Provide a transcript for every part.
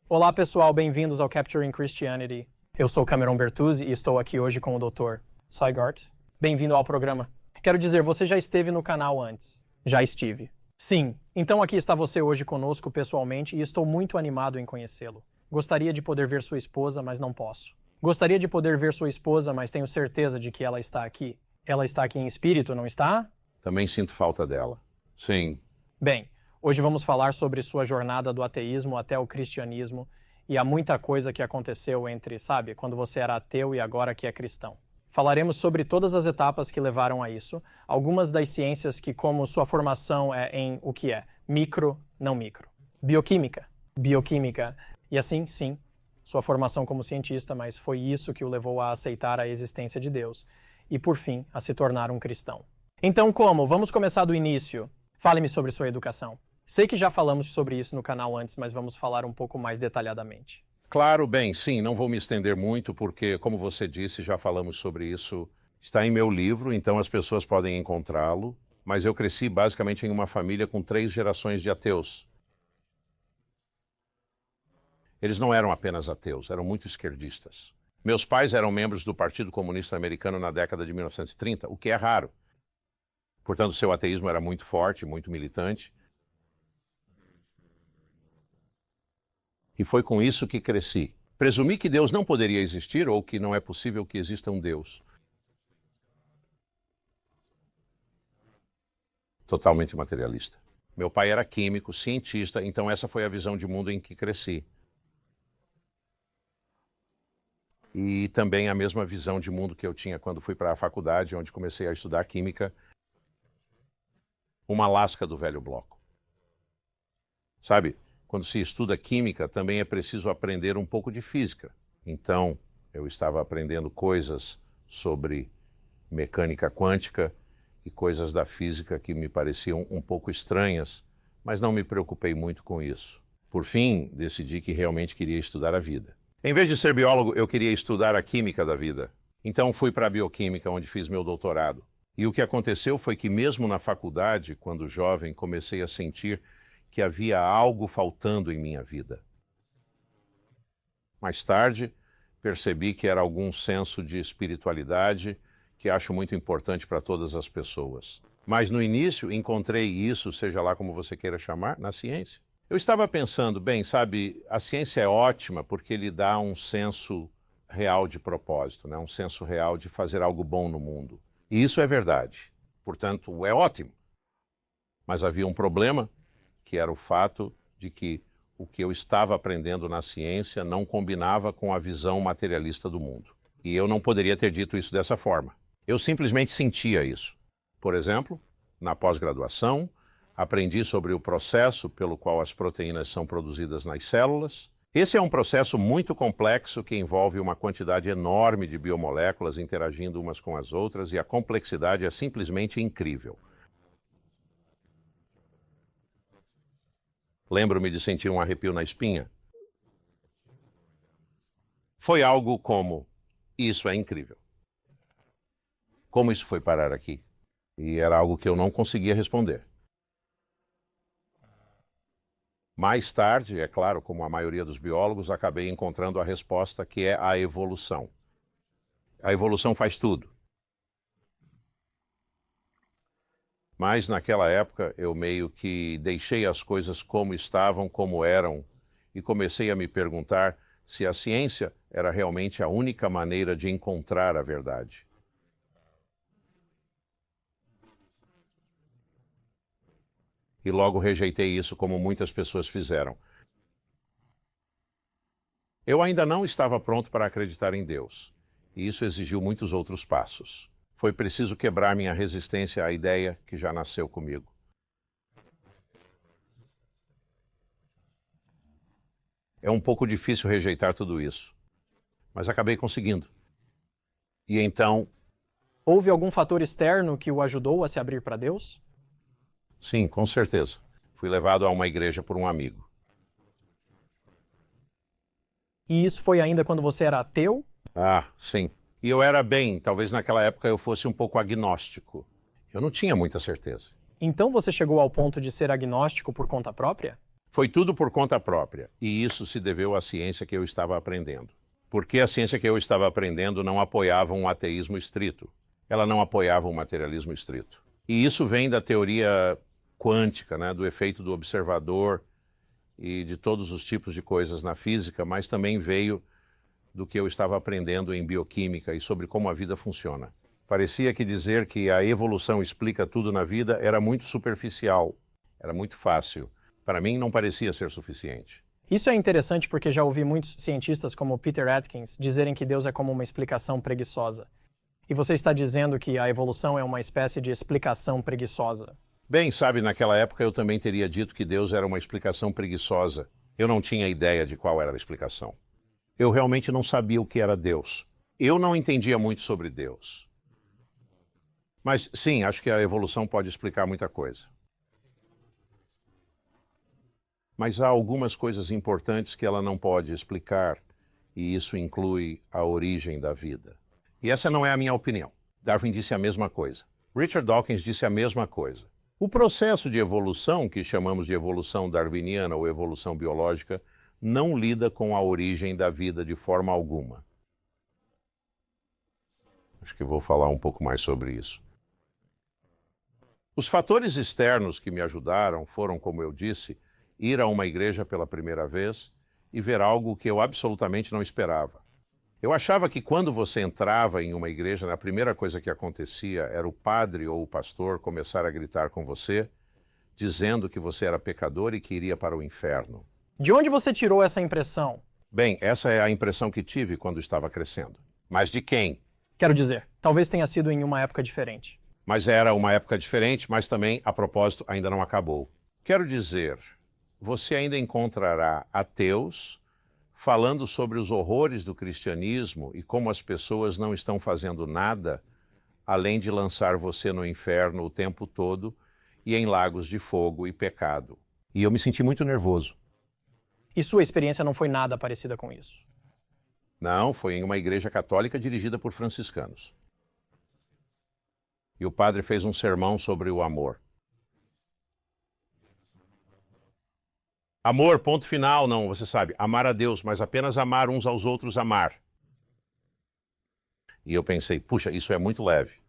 Olá pessoal, bem-vindos ao Capturing Christianity. Eu sou Cameron Bertuzzi e estou aqui hoje com o Dr. Sygart. Bem-vindo ao programa. Quero dizer, você já esteve no canal antes. Já estive. Sim, então aqui está você hoje conosco pessoalmente e estou muito animado em conhecê-lo. Gostaria de poder ver sua esposa, mas não posso. Gostaria de poder ver sua esposa, mas tenho certeza de que ela está aqui. Ela está aqui em espírito, não está? Também sinto falta dela. Sim. Bem, hoje vamos falar sobre sua jornada do ateísmo até o cristianismo e há muita coisa que aconteceu entre, sabe, quando você era ateu e agora que é cristão. Falaremos sobre todas as etapas que levaram a isso, algumas das ciências que, como sua formação é em o que é micro, não micro. Bioquímica, e assim, sim, sua formação como cientista, mas foi isso que o levou a aceitar a existência de Deus e, por fim, a se tornar um cristão. Então, como? Vamos começar do início. Fale-me sobre sua educação. Sei que já falamos sobre isso no canal antes, mas vamos falar um pouco mais detalhadamente. Claro, bem, sim, não vou me estender muito, porque, como você disse, já falamos sobre isso. Está em meu livro, então as pessoas podem encontrá-lo. Mas eu cresci basicamente em uma família com 3 gerações de ateus. Eles não eram apenas ateus, eram muito esquerdistas. Meus pais eram membros do Partido Comunista Americano na década de 1930, o que é raro. Portanto, seu ateísmo era muito forte, muito militante. E foi com isso que cresci. Presumi que Deus não poderia existir ou que não é possível que exista um Deus. Totalmente materialista. Meu pai era químico, cientista, então essa foi a visão de mundo em que cresci. E também a mesma visão de mundo que eu tinha quando fui para a faculdade, onde comecei a estudar química, uma lasca do velho bloco. Sabe? Quando se estuda química, também é preciso aprender um pouco de física. Então, eu estava aprendendo coisas sobre mecânica quântica e coisas da física que me pareciam um pouco estranhas, mas não me preocupei muito com isso. Por fim, decidi que realmente queria estudar a vida. Em vez de ser biólogo, eu queria estudar a química da vida. Então, fui para a bioquímica, onde fiz meu doutorado. E o que aconteceu foi que, mesmo na faculdade, quando jovem, comecei a sentir que havia algo faltando em minha vida. Mais tarde, percebi que era algum senso de espiritualidade que acho muito importante para todas as pessoas. Mas no início encontrei isso, seja lá como você queira chamar, na ciência. Eu estava pensando, bem, sabe, a ciência é ótima porque lhe dá um senso real de propósito, né? Um senso real de fazer algo bom no mundo. E isso é verdade. Portanto, é ótimo. Mas havia um problema, que era o fato de que o que eu estava aprendendo na ciência não combinava com a visão materialista do mundo. E eu não poderia ter dito isso dessa forma. Eu simplesmente sentia isso. Por exemplo, na pós-graduação, aprendi sobre o processo pelo qual as proteínas são produzidas nas células. Esse é um processo muito complexo que envolve uma quantidade enorme de biomoléculas interagindo umas com as outras e a complexidade é simplesmente incrível. Lembro-me de sentir um arrepio na espinha. Foi algo como, isso é incrível. Como isso foi parar aqui? E era algo que eu não conseguia responder. Mais tarde, é claro, como a maioria dos biólogos, acabei encontrando a resposta que é a evolução. A evolução faz tudo. Mas naquela época eu meio que deixei as coisas como estavam, como eram, e comecei a me perguntar se a ciência era realmente a única maneira de encontrar a verdade. E logo rejeitei isso como muitas pessoas fizeram. Eu ainda não estava pronto para acreditar em Deus, e isso exigiu muitos outros passos. Foi preciso quebrar minha resistência à ideia que já nasceu comigo. É um pouco difícil rejeitar tudo isso, mas acabei conseguindo. E então... Houve algum fator externo que o ajudou a se abrir para Deus? Sim, com certeza. Fui levado a uma igreja por um amigo. E isso foi ainda quando você era ateu? Ah, sim. E eu era talvez naquela época eu fosse um pouco agnóstico. Eu não tinha muita certeza. Então você chegou ao ponto de ser agnóstico por conta própria? Foi tudo por conta própria, e isso se deveu à ciência que eu estava aprendendo. Porque a ciência que eu estava aprendendo não apoiava um ateísmo estrito. Ela não apoiava um materialismo estrito. E isso vem da teoria quântica, né, do efeito do observador e de todos os tipos de coisas na física, mas também veio do que eu estava aprendendo em bioquímica e sobre como a vida funciona. Parecia que dizer que a evolução explica tudo na vida era muito superficial, era muito fácil. Para mim, não parecia ser suficiente. Isso é interessante porque já ouvi muitos cientistas como Peter Atkins dizerem que Deus é como uma explicação preguiçosa. E você está dizendo que a evolução é uma espécie de explicação preguiçosa. Bem, sabe, naquela época eu também teria dito que Deus era uma explicação preguiçosa. Eu não tinha ideia de qual era a explicação. Eu realmente não sabia o que era Deus. Eu não entendia muito sobre Deus. Mas sim, acho que a evolução pode explicar muita coisa. Mas há algumas coisas importantes que ela não pode explicar, e isso inclui a origem da vida. E essa não é a minha opinião. Darwin disse a mesma coisa. Richard Dawkins disse a mesma coisa. O processo de evolução, que chamamos de evolução darwiniana ou evolução biológica, não lida com a origem da vida de forma alguma. Acho que vou falar um pouco mais sobre isso. Os fatores externos que me ajudaram foram, como eu disse, ir a uma igreja pela primeira vez e ver algo que eu absolutamente não esperava. Eu achava que quando você entrava em uma igreja, a primeira coisa que acontecia era o padre ou o pastor começar a gritar com você, dizendo que você era pecador e que iria para o inferno. De onde você tirou essa impressão? Bem, essa é a impressão que tive quando estava crescendo. Mas de quem? Quero dizer, talvez tenha sido em uma época diferente. Mas era uma época diferente, mas também, a propósito, ainda não acabou. Quero dizer, você ainda encontrará ateus falando sobre os horrores do cristianismo e como as pessoas não estão fazendo nada além de lançar você no inferno o tempo todo e em lagos de fogo e pecado. E eu me senti muito nervoso. E sua experiência não foi nada parecida com isso? Não, foi em uma igreja católica dirigida por franciscanos. E o padre fez um sermão sobre o amor. Amor, ponto final, não, você sabe, amar a Deus, mas apenas amar uns aos outros, amar. E eu pensei, puxa, isso é muito leve.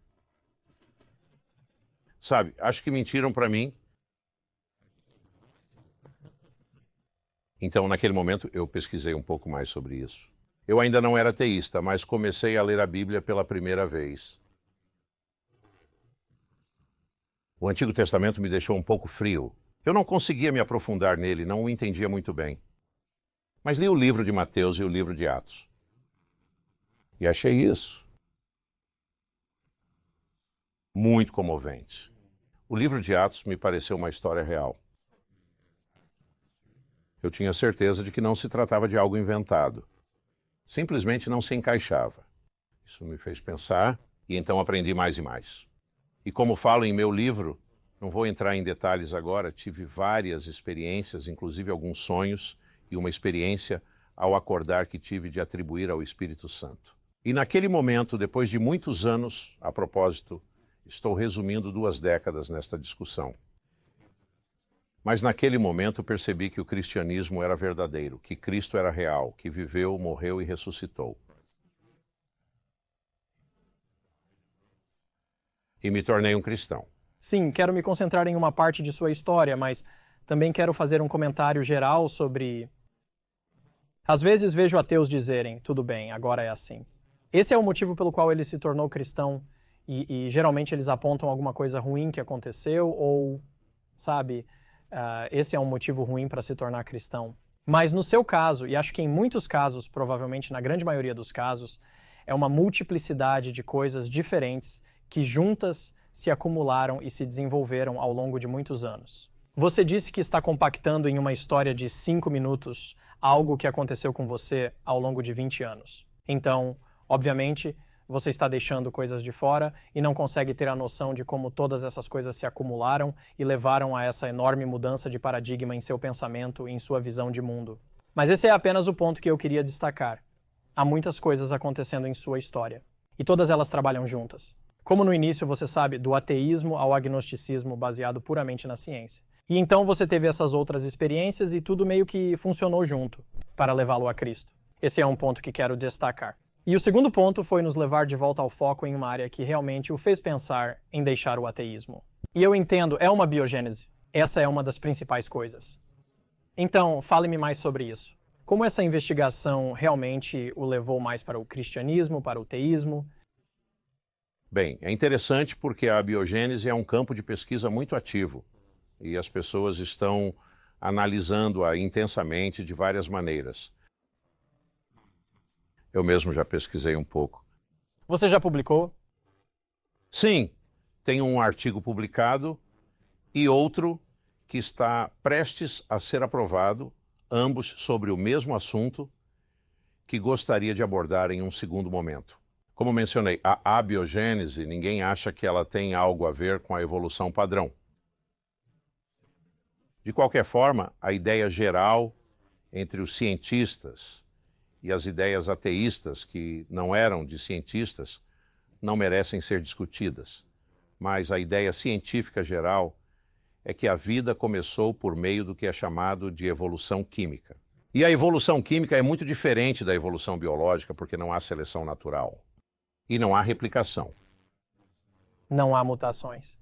Sabe, acho que mentiram para mim. Então, naquele momento, eu pesquisei um pouco mais sobre isso. Eu ainda não era ateísta, mas comecei a ler a Bíblia pela primeira vez. O Antigo Testamento me deixou um pouco frio. Eu não conseguia me aprofundar nele, não o entendia muito bem. Mas li o livro de Mateus e o livro de Atos. E achei isso muito comovente. O livro de Atos me pareceu uma história real. Eu tinha certeza de que não se tratava de algo inventado. Simplesmente não se encaixava. Isso me fez pensar e então aprendi mais e mais. E como falo em meu livro, não vou entrar em detalhes agora, tive várias experiências, inclusive alguns sonhos e uma experiência ao acordar que tive de atribuir ao Espírito Santo. E naquele momento, depois de muitos anos, a propósito, estou resumindo 2 décadas nesta discussão. Mas naquele momento percebi que o cristianismo era verdadeiro, que Cristo era real, que viveu, morreu e ressuscitou. E me tornei um cristão. Sim, quero me concentrar em uma parte de sua história, mas também quero fazer um comentário geral sobre... Às vezes vejo ateus dizerem, tudo bem, agora é assim. Esse é o motivo pelo qual ele se tornou cristão e geralmente eles apontam alguma coisa ruim que aconteceu ou, sabe, esse é um motivo ruim para se tornar cristão. Mas no seu caso, e acho que em muitos casos, provavelmente na grande maioria dos casos, é uma multiplicidade de coisas diferentes que juntas se acumularam e se desenvolveram ao longo de muitos anos. Você disse que está compactando em uma história de 5 minutos algo que aconteceu com você ao longo de 20 anos. Então, obviamente, você está deixando coisas de fora e não consegue ter a noção de como todas essas coisas se acumularam e levaram a essa enorme mudança de paradigma em seu pensamento e em sua visão de mundo. Mas esse é apenas o ponto que eu queria destacar. Há muitas coisas acontecendo em sua história, e todas elas trabalham juntas. Como no início, você sabe, do ateísmo ao agnosticismo baseado puramente na ciência. E então você teve essas outras experiências e tudo meio que funcionou junto para levá-lo a Cristo. Esse é um ponto que quero destacar. E o segundo ponto foi nos levar de volta ao foco em uma área que realmente o fez pensar em deixar o ateísmo. E eu entendo, é uma biogênese. Essa é uma das principais coisas. Então, fale-me mais sobre isso. Como essa investigação realmente o levou mais para o cristianismo, para o teísmo? Bem, é interessante porque a biogênese é um campo de pesquisa muito ativo e as pessoas estão analisando-a intensamente de várias maneiras. Eu mesmo já pesquisei um pouco. Você já publicou? Sim, tem um artigo publicado e outro que está prestes a ser aprovado, ambos sobre o mesmo assunto, que gostaria de abordar em um segundo momento. Como mencionei, a abiogênese, ninguém acha que ela tem algo a ver com a evolução padrão. De qualquer forma, a ideia geral entre os cientistas e as ideias ateístas, que não eram de cientistas, não merecem ser discutidas. Mas a ideia científica geral é que a vida começou por meio do que é chamado de evolução química. E a evolução química é muito diferente da evolução biológica, porque não há seleção natural. E não há replicação. Não há mutações.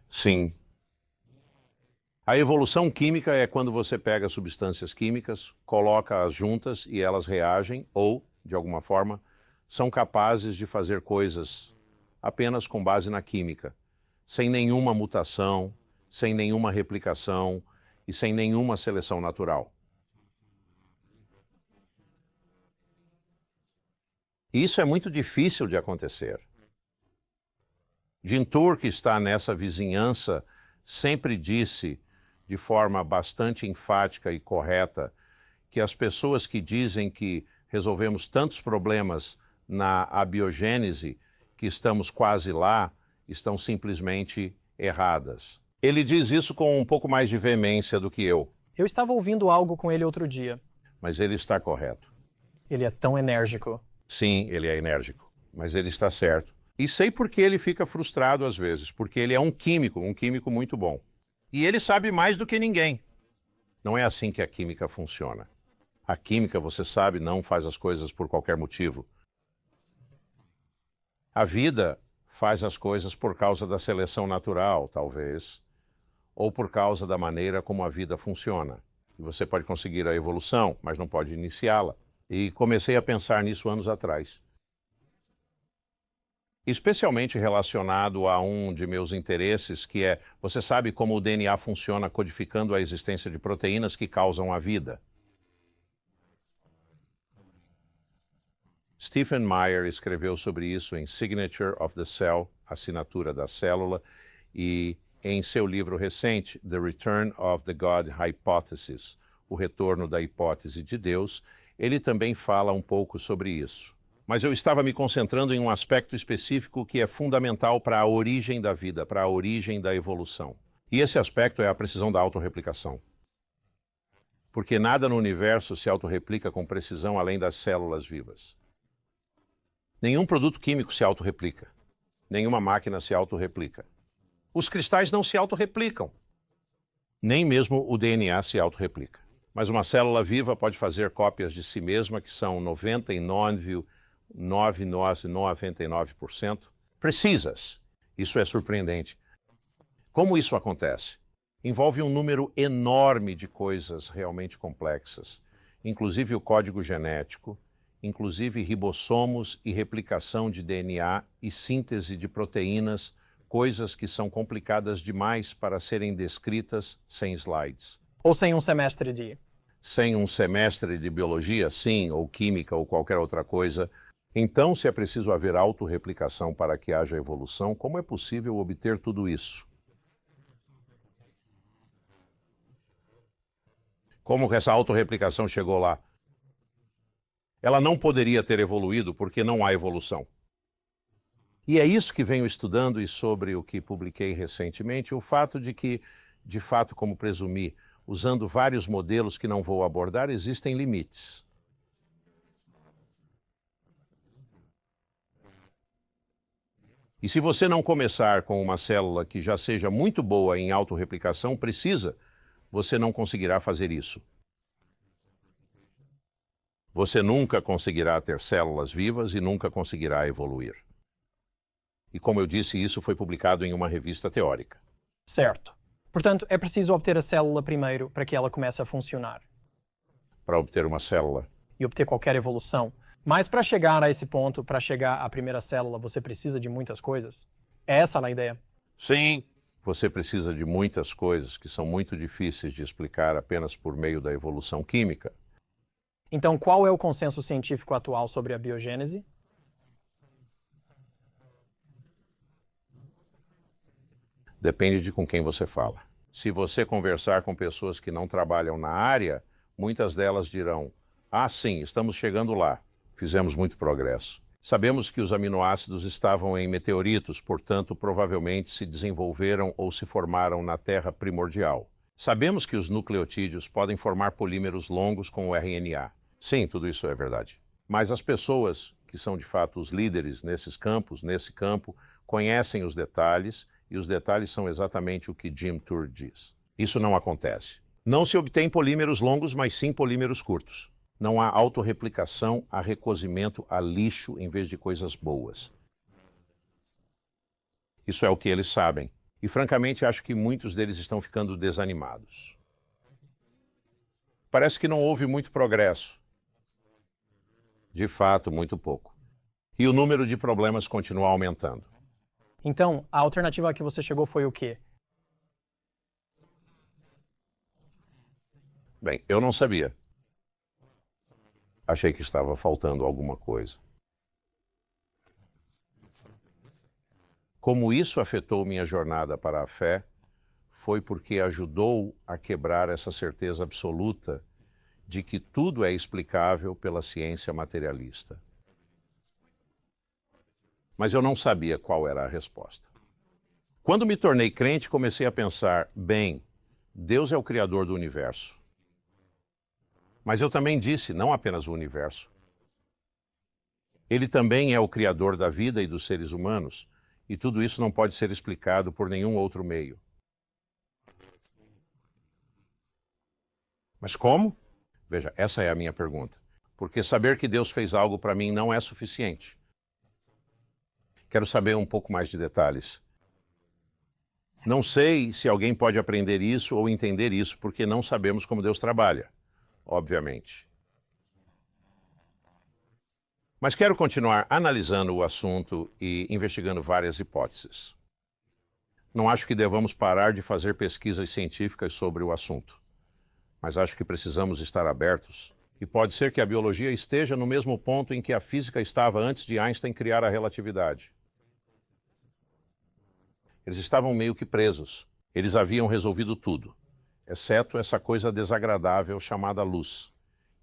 Sim. A evolução química é quando você pega substâncias químicas, coloca-as juntas e elas reagem ou, de alguma forma, são capazes de fazer coisas apenas com base na química, sem nenhuma mutação, sem nenhuma replicação e sem nenhuma seleção natural. Isso é muito difícil de acontecer. Jim Tour, que está nessa vizinhança, sempre disse, de forma bastante enfática e correta, que as pessoas que dizem que resolvemos tantos problemas na abiogênese, que estamos quase lá, estão simplesmente erradas. Ele diz isso com um pouco mais de veemência do que eu. Eu estava ouvindo algo com ele outro dia. Mas ele está correto. Ele é tão enérgico. Sim, ele é enérgico, mas ele está certo. E sei por que ele fica frustrado às vezes, porque ele é um químico muito bom. E ele sabe mais do que ninguém. Não é assim que a química funciona. A química, você sabe, não faz as coisas por qualquer motivo. A vida faz as coisas por causa da seleção natural, talvez, ou por causa da maneira como a vida funciona. E você pode conseguir a evolução, mas não pode iniciá-la. E comecei a pensar nisso anos atrás. Especialmente relacionado a um de meus interesses, que é, você sabe como o DNA funciona codificando a existência de proteínas que causam a vida. Stephen Meyer escreveu sobre isso em Signature of the Cell, Assinatura da Célula, e em seu livro recente, The Return of the God Hypothesis, O Retorno da Hipótese de Deus, ele também fala um pouco sobre isso. Mas eu estava me concentrando em um aspecto específico que é fundamental para a origem da vida, para a origem da evolução. E esse aspecto é a precisão da autorreplicação. Porque nada no universo se autorreplica com precisão além das células vivas. Nenhum produto químico se autorreplica. Nenhuma máquina se autorreplica. Os cristais não se autorreplicam. Nem mesmo o DNA se autorreplica. Mas uma célula viva pode fazer cópias de si mesma, que são 99,999% precisas. Isso é surpreendente. Como isso acontece? Envolve um número enorme de coisas realmente complexas, inclusive o código genético, inclusive ribossomos e replicação de DNA e síntese de proteínas, coisas que são complicadas demais para serem descritas sem slides. Ou sem um semestre de... Sem um semestre de biologia, sim, ou química, ou qualquer outra coisa. Então, se é preciso haver autorreplicação para que haja evolução, como é possível obter tudo isso? Como essa autorreplicação chegou lá? Ela não poderia ter evoluído porque não há evolução. E é isso que venho estudando e sobre o que publiquei recentemente, o fato de que, de fato, como presumi, usando vários modelos que não vou abordar, existem limites. E se você não começar com uma célula que já seja muito boa em autorreplicação, você não conseguirá fazer isso. Você nunca conseguirá ter células vivas e nunca conseguirá evoluir. E como eu disse, isso foi publicado em uma revista teórica. Certo. Portanto, é preciso obter a célula primeiro para que ela comece a funcionar. Para obter uma célula. E obter qualquer evolução. Mas para chegar a esse ponto, para chegar à primeira célula, você precisa de muitas coisas? É essa a ideia? Sim, você precisa de muitas coisas que são muito difíceis de explicar apenas por meio da evolução química. Então, qual é o consenso científico atual sobre a biogênese? Depende de com quem você fala. Se você conversar com pessoas que não trabalham na área, muitas delas dirão: "Ah, sim, estamos chegando lá. Fizemos muito progresso. Sabemos que os aminoácidos estavam em meteoritos, portanto, provavelmente se desenvolveram ou se formaram na Terra primordial. Sabemos que os nucleotídeos podem formar polímeros longos com o RNA. Sim, tudo isso é verdade. Mas as pessoas que são de fato os líderes nesse campo, conhecem os detalhes, e os detalhes são exatamente o que Jim Tour diz. Isso não acontece. Não se obtém polímeros longos, mas sim polímeros curtos. Não há autorreplicação, há recozimento a lixo em vez de coisas boas. Isso é o que eles sabem. E, francamente, acho que muitos deles estão ficando desanimados. Parece que não houve muito progresso. De fato, muito pouco. E o número de problemas continua aumentando. Então, a alternativa a que você chegou foi o quê? Bem, eu não sabia. Achei que estava faltando alguma coisa. Como isso afetou minha jornada para a fé, foi porque ajudou a quebrar essa certeza absoluta de que tudo é explicável pela ciência materialista. Mas eu não sabia qual era a resposta. Quando me tornei crente, comecei a pensar: bem, Deus é o criador do universo. Mas eu também disse, não apenas o universo. Ele também é o criador da vida e dos seres humanos, e tudo isso não pode ser explicado por nenhum outro meio. Mas como? Veja, essa é a minha pergunta. Porque saber que Deus fez algo para mim não é suficiente. Quero saber um pouco mais de detalhes. Não sei se alguém pode aprender isso ou entender isso, porque não sabemos como Deus trabalha, obviamente. Mas quero continuar analisando o assunto e investigando várias hipóteses. Não acho que devamos parar de fazer pesquisas científicas sobre o assunto, mas acho que precisamos estar abertos. E pode ser que a biologia esteja no mesmo ponto em que a física estava antes de Einstein criar a relatividade. Eles estavam meio que presos. Eles haviam resolvido tudo, exceto essa coisa desagradável chamada luz,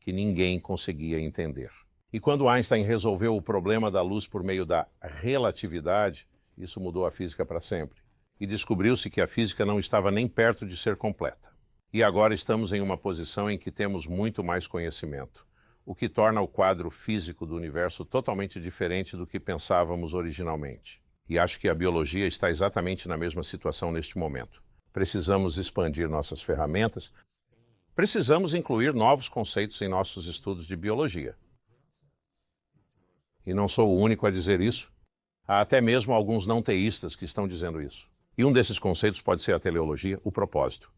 que ninguém conseguia entender. E quando Einstein resolveu o problema da luz por meio da relatividade, isso mudou a física para sempre. E descobriu-se que a física não estava nem perto de ser completa. E agora estamos em uma posição em que temos muito mais conhecimento, o que torna o quadro físico do universo totalmente diferente do que pensávamos originalmente. E acho que a biologia está exatamente na mesma situação neste momento. Precisamos expandir nossas ferramentas, precisamos incluir novos conceitos em nossos estudos de biologia. E não sou o único a dizer isso. Há até mesmo alguns não teístas que estão dizendo isso. E um desses conceitos pode ser a teleologia, o propósito.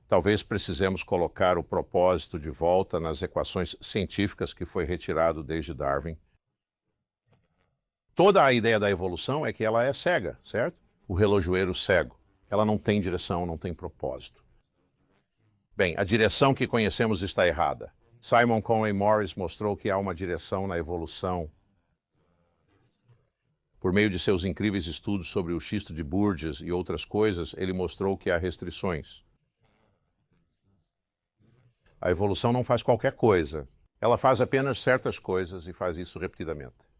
Talvez precisemos colocar o propósito de volta nas equações científicas que foi retirado desde Darwin. Toda a ideia da evolução é que ela é cega, certo? O relojoeiro cego. Ela não tem direção, não tem propósito. Bem, a direção que conhecemos está errada. Simon Conway Morris mostrou que há uma direção na evolução. Por meio de seus incríveis estudos sobre o xisto de Burgess e outras coisas, ele mostrou que há restrições. A evolução não faz qualquer coisa. Ela faz apenas certas coisas e faz isso repetidamente.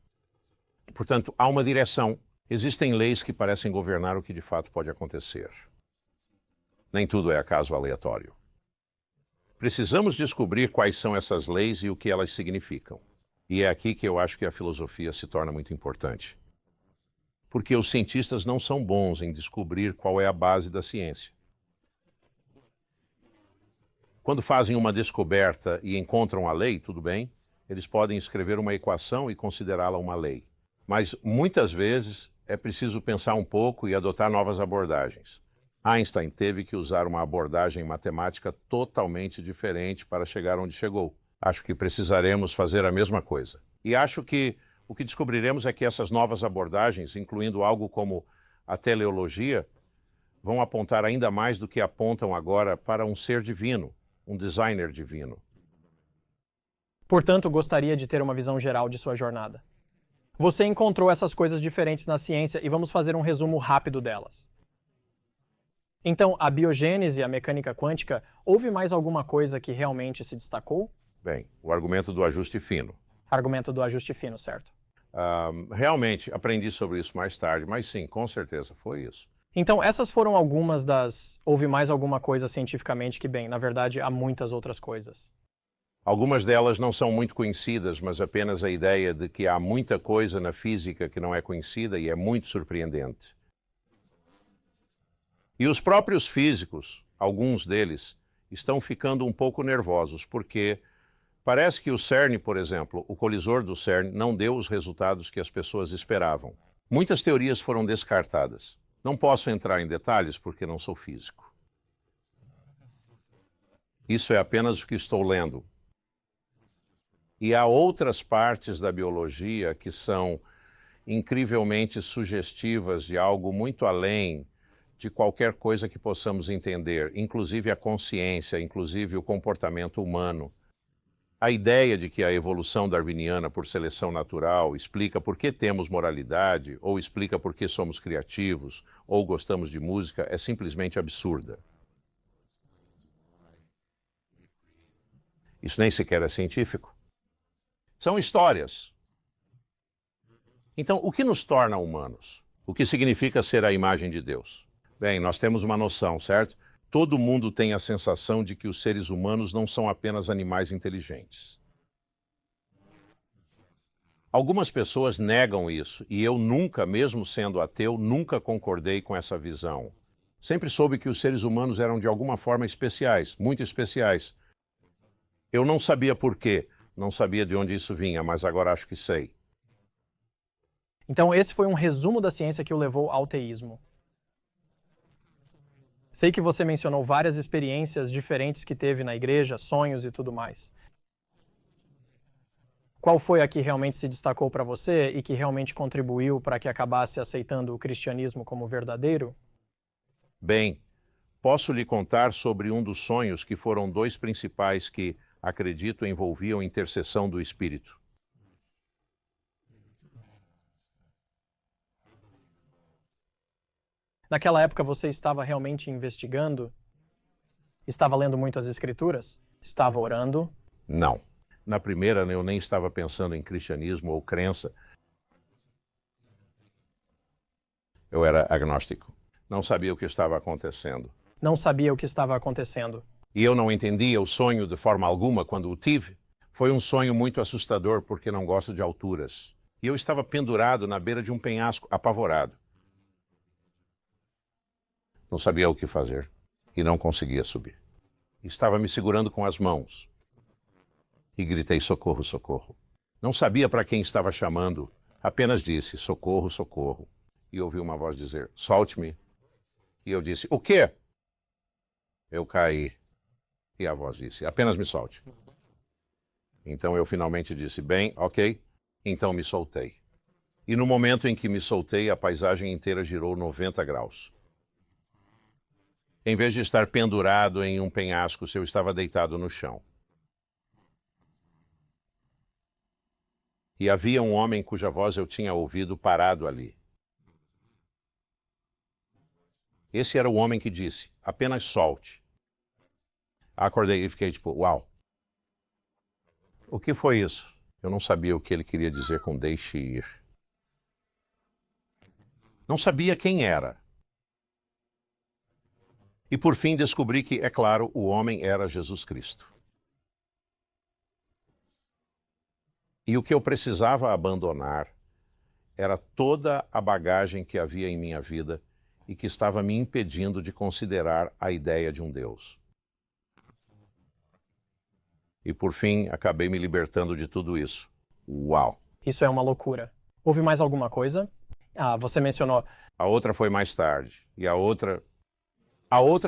Portanto, há uma direção. Existem leis que parecem governar o que de fato pode acontecer. Nem tudo é acaso aleatório. Precisamos descobrir quais são essas leis e o que elas significam. E é aqui que eu acho que a filosofia se torna muito importante. Porque os cientistas não são bons em descobrir qual é a base da ciência. Quando fazem uma descoberta e encontram a lei, tudo bem, eles podem escrever uma equação e considerá-la uma lei. Mas muitas vezes é preciso pensar um pouco e adotar novas abordagens. Einstein teve que usar uma abordagem matemática totalmente diferente para chegar onde chegou. Acho que precisaremos fazer a mesma coisa. E acho que o que descobriremos é que essas novas abordagens, incluindo algo como a teleologia, vão apontar ainda mais do que apontam agora para um ser divino, um designer divino. Portanto, gostaria de ter uma visão geral de sua jornada. Você encontrou essas coisas diferentes na ciência e vamos fazer um resumo rápido delas. Então, a biogênese e a mecânica quântica, houve mais alguma coisa que realmente se destacou? Bem, o argumento do ajuste fino. Argumento do ajuste fino, certo? Realmente, aprendi sobre isso mais tarde, mas sim, com certeza, foi isso. Então, essas foram algumas das... Houve mais alguma coisa cientificamente que, bem, na verdade, há muitas outras coisas. Algumas delas não são muito conhecidas, mas apenas a ideia de que há muita coisa na física que não é conhecida e é muito surpreendente. E os próprios físicos, alguns deles, estão ficando um pouco nervosos, porque parece que o CERN, por exemplo, o colisor do CERN, não deu os resultados que as pessoas esperavam. Muitas teorias foram descartadas. Não posso entrar em detalhes porque não sou físico. Isso é apenas o que estou lendo. E há outras partes da biologia que são incrivelmente sugestivas de algo muito além de qualquer coisa que possamos entender, inclusive a consciência, inclusive o comportamento humano. A ideia de que a evolução darwiniana por seleção natural explica por que temos moralidade, ou explica por que somos criativos, ou gostamos de música, é simplesmente absurda. Isso nem sequer é científico. São histórias. Então, o que nos torna humanos? O que significa ser a imagem de Deus? Bem, nós temos uma noção, certo? Todo mundo tem a sensação de que os seres humanos não são apenas animais inteligentes. Algumas pessoas negam isso, e eu nunca, mesmo sendo ateu, nunca concordei com essa visão. Sempre soube que os seres humanos eram de alguma forma especiais, muito especiais. Eu não sabia por quê, não sabia de onde isso vinha, mas agora acho que sei. Então, esse foi um resumo da ciência que o levou ao teísmo. Sei que você mencionou várias experiências diferentes que teve na igreja, sonhos e tudo mais. Qual foi a que realmente se destacou para você e que realmente contribuiu para que acabasse aceitando o cristianismo como verdadeiro? Bem, posso lhe contar sobre um dos sonhos que foram dois principais que, acredito, envolviam intercessão do Espírito. Naquela época você estava realmente investigando? Estava lendo muito as escrituras? Estava orando? Não. Na primeira, eu nem estava pensando em cristianismo ou crença. Eu era agnóstico. Não sabia o que estava acontecendo. Não sabia o que estava acontecendo. E eu não entendia o sonho de forma alguma quando o tive. Foi um sonho muito assustador porque não gosto de alturas. E eu estava pendurado na beira de um penhasco, apavorado. Não sabia o que fazer e não conseguia subir. Estava me segurando com as mãos e gritei: socorro, socorro. Não sabia para quem estava chamando, apenas disse: socorro, socorro. E ouvi uma voz dizer: solte-me. E eu disse: o quê? Eu caí. E a voz disse: apenas me solte. Então eu finalmente disse: bem, ok. Então me soltei. E no momento em que me soltei, a paisagem inteira girou 90 graus. Em vez de estar pendurado em um penhasco, eu estava deitado no chão. E havia um homem cuja voz eu tinha ouvido parado ali. Esse era o homem que disse: apenas solte. Acordei e fiquei tipo: uau. O que foi isso? Eu não sabia o que ele queria dizer com deixe ir. Não sabia quem era. E por fim descobri que, é claro, o homem era Jesus Cristo. E o que eu precisava abandonar era toda a bagagem que havia em minha vida e que estava me impedindo de considerar a ideia de um Deus. E por fim, acabei me libertando de tudo isso. Uau! Isso é uma loucura. Houve mais alguma coisa? Você mencionou. A outra foi mais tarde. E a outra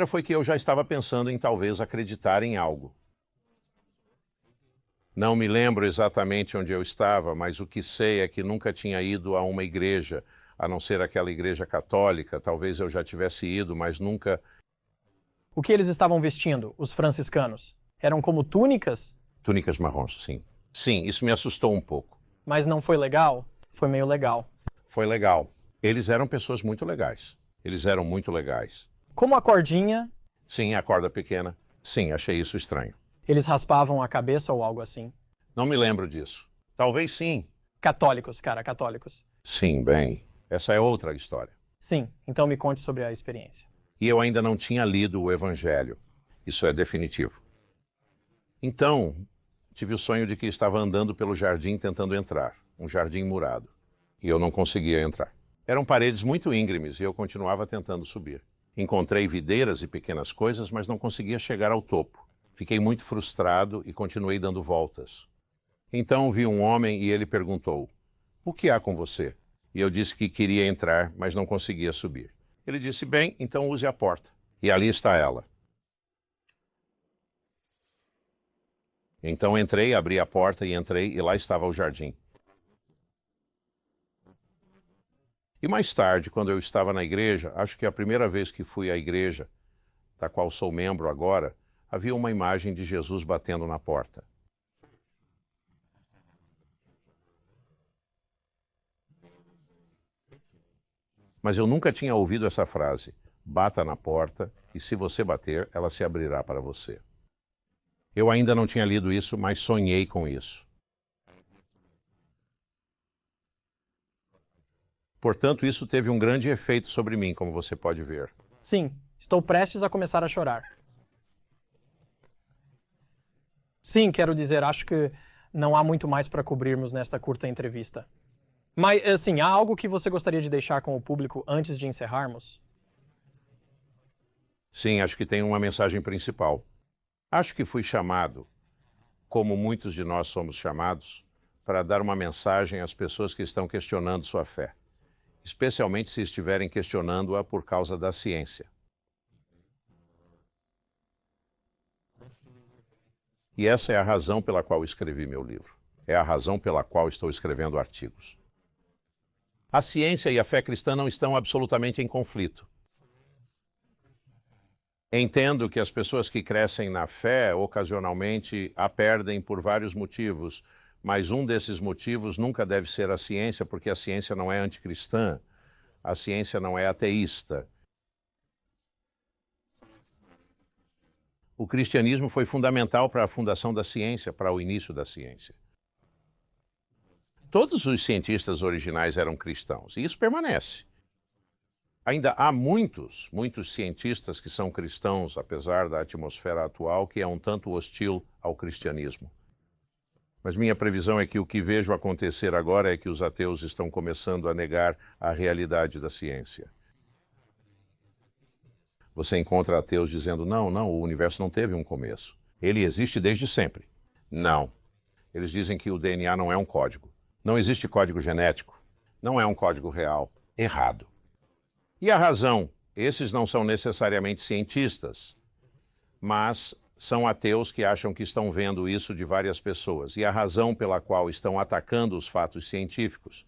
foi que eu já estava pensando em talvez acreditar em algo. Não me lembro exatamente onde eu estava, mas o que sei é que nunca tinha ido a uma igreja, a não ser aquela igreja católica. Talvez eu já tivesse ido, mas nunca. O que eles estavam vestindo, os franciscanos? Eram como túnicas? Túnicas marrons, sim. Sim, isso me assustou um pouco. Mas não foi legal? Foi meio legal. Foi legal. Eles eram pessoas muito legais. Eles eram muito legais. Como a cordinha, Sim, a corda pequena. Sim, achei isso estranho. eles raspavam a cabeça ou algo assim. Não me lembro disso. Talvez sim. Católicos, cara, católicos. Sim, bem, essa é outra história. Sim, então me conte sobre a experiência. E eu ainda não tinha lido o Evangelho. Isso é definitivo. Então, tive o sonho de que estava andando pelo jardim tentando entrar. Um jardim murado. E eu não conseguia entrar. Eram paredes muito íngremes e eu continuava tentando subir. Encontrei videiras e pequenas coisas, mas não conseguia chegar ao topo. Fiquei muito frustrado e continuei dando voltas. Então vi um homem e ele perguntou: "O que há com você?" E eu disse que queria entrar, mas não conseguia subir. Ele disse: "Bem, então use a porta." E ali está ela. Então entrei, abri a porta e entrei, e lá estava o jardim. E mais tarde, quando eu estava na igreja, acho que a primeira vez que fui à igreja, da qual sou membro agora, havia uma imagem de Jesus batendo na porta. Mas eu nunca tinha ouvido essa frase: bata na porta e se você bater, ela se abrirá para você. Eu ainda não tinha lido isso, mas sonhei com isso. Portanto, isso teve um grande efeito sobre mim, como você pode ver. Sim, estou prestes a começar a chorar. Sim, quero dizer, acho que não há muito mais para cobrirmos nesta curta entrevista. Mas, assim, há algo que você gostaria de deixar com o público antes de encerrarmos? Sim, acho que tem uma mensagem principal. Acho que fui chamado, como muitos de nós somos chamados, para dar uma mensagem às pessoas que estão questionando sua fé, especialmente se estiverem questionando-a por causa da ciência. E essa é a razão pela qual escrevi meu livro. É a razão pela qual estou escrevendo artigos. A ciência e a fé cristã não estão absolutamente em conflito. Entendo que as pessoas que crescem na fé, ocasionalmente, a perdem por vários motivos, mas um desses motivos nunca deve ser a ciência, porque a ciência não é anticristã, a ciência não é ateísta. O cristianismo foi fundamental para a fundação da ciência, para o início da ciência. Todos os cientistas originais eram cristãos, e isso permanece. Ainda há muitos cientistas que são cristãos, apesar da atmosfera atual, que é um tanto hostil ao cristianismo. Mas minha previsão é que o que vejo acontecer agora é que os ateus estão começando a negar a realidade da ciência. Você encontra ateus dizendo: não, o universo não teve um começo. Ele existe desde sempre. Não. Eles dizem que o DNA não é um código. Não existe código genético. Não é um código real. Errado. E a razão? Esses não são necessariamente cientistas, mas são ateus que acham que estão vendo isso de várias pessoas. E a razão pela qual estão atacando os fatos científicos,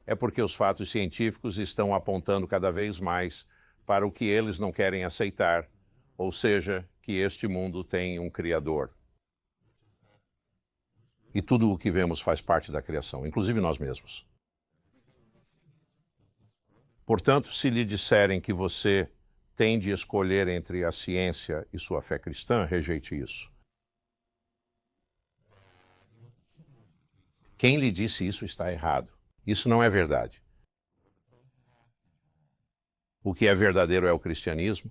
é porque os fatos científicos estão apontando cada vez mais para o que eles não querem aceitar, ou seja, que este mundo tem um Criador. E tudo o que vemos faz parte da criação, inclusive nós mesmos. Portanto, se lhe disserem que você tem de escolher entre a ciência e sua fé cristã, rejeite isso. Quem lhe disse isso está errado. Isso não é verdade. o que é verdadeiro é o cristianismo.